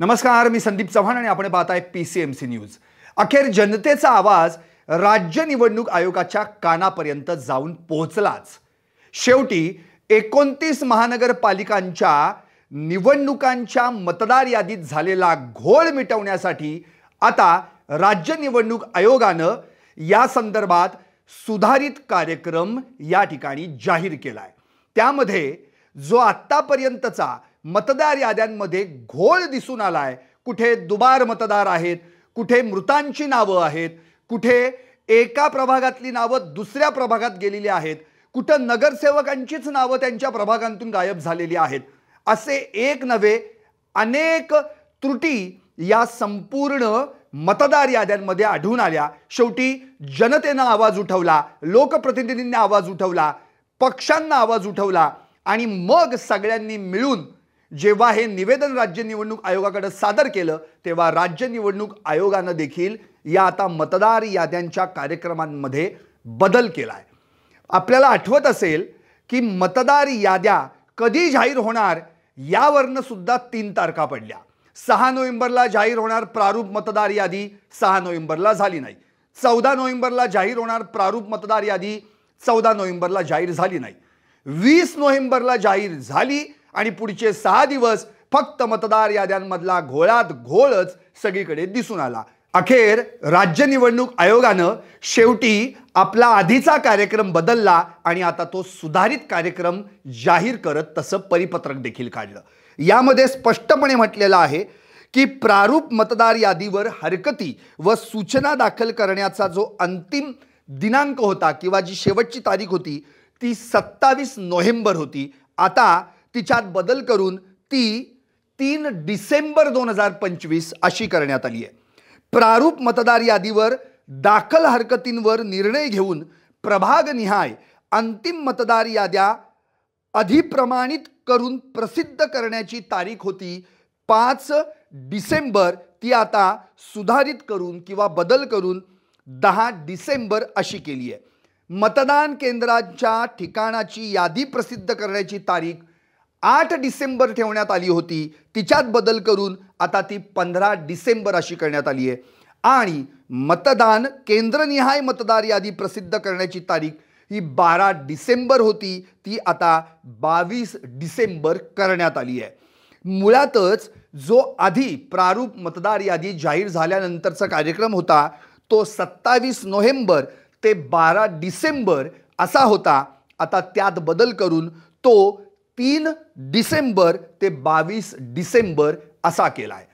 नमस्कार, मी संदीप चव्हाण आणि आपण पाहताय PCMC न्यूज। अखेर जनतेचा आवाज राज्य निवडणूक आयोगाच्या कानापर्यंत जाऊन पोहोचलाच। शेवटी 29 महानगरपालिकांच्या निवडणुकांच्या मतदार यादीत झालेला घोळ मिटवण्यासाठी आता राज्य निवडणूक आयोगाने या संदर्भात सुधारित कार्यक्रम या ठिकाणी जाहीर केलाय। त्यामध्ये जो आतापर्यंतचा मतदार याद्यांमध्ये घोळ दिसून आलाय, कुठे दुबार मतदार आहेत, कुठे मृतांची नावे आहेत, कुठे एका प्रभागातली नावे दुसऱ्या प्रभागात गेलेली आहेत, कुठे नगरसेवकांचीच नावे त्यांच्या प्रभागांतून गायब झालेली आहेत, असे एक नवे अनेक त्रुटी या संपूर्ण मतदार याद्यांमध्ये आढळून आल्या। शेवटी जनतेने आवाज उठवला, लोकप्रतिनिधींनी आवाज उठवला, पक्षांना आवाज उठवला आणि मग सगळ्यांनी मिळून जेव्हा हे निवेदन राज्य निवडणूक आयोगाकडे सादर केलं तेव्हा राज्य निवडणूक आयोगाने देखील या आता मतदार याद्यांच्या कार्यक्रमांमध्ये बदल केलाय। आपल्याला आठवत असेल की मतदार याद्या कधी जाहीर होणार यावरनं सुद्धा 3 तारखा पडल्या। 6 नोव्हेंबरला जाहीर होणार प्रारूप मतदार यादी, 6 नोव्हेंबरला झाली नाही। 14 नोव्हेंबरला जाहीर होणार प्रारूप मतदार यादी, 14 नोव्हेंबरला जाहीर झाली नाही। 20 नोव्हेंबरला जाहीर झाली आणि पुढचे 6 दिवस फक्त मतदार याद्यांमधला घोळात घोळच सगळीकडे दिसून आला। अखेर राज्य निवडणूक आयोगाने शेवटी आपला आधीचा कार्यक्रम बदलला आणि आता तो सुधारित कार्यक्रम जाहीर करत तसं परिपत्रक देखील काढलं। यामध्ये स्पष्टपणे म्हटलेलं आहे की प्रारूप मतदार यादीवर हरकती व सूचना दाखल करण्याचा जो अंतिम दिनांक होता किंवा जी शेवटची तारीख होती ती 27 नोव्हेंबर होती। आता तिच्यात बदल करून ती 3 डिसेंबर 2025 अशी करण्यात आली आहे। प्रारूप मतदार यादीवर दाखल हरकतींवर निर्णय घेऊन प्रभागनिहाय अंतिम मतदार याद्या अधिप्रमाणित करून प्रसिद्ध करण्याची तारीख होती 5 डिसेंबर, ती आता सुधारित करून किंवा बदल करून 10 डिसेंबर अशी केली आहे। मतदान केंद्राच्या ठिकाणाची यादी प्रसिद्ध करण्याची तारीख 8 डिसेंबर ठेवण्यात आली होती, तिच्यात बदल करून आता ती 15 डिसेंबर अशी करण्यात आली आहे। आणि मतदान केंद्रनिहाय मतदार यादी प्रसिद्ध करण्याची तारीख ही 12 डिसेंबर होती, ती आता 22 डिसेंबर करण्यात आली आहे। मुळातच जो आधी प्रारूप मतदार यादी जाहीर झाल्यानंतरचा कार्यक्रम होता तो 27 नोव्हेंबर ते 12 डिसेंबर असा होता। आता त्यात बदल करून तो 3 डिसेंबर ते 22 डिसेंबर असा केलाय।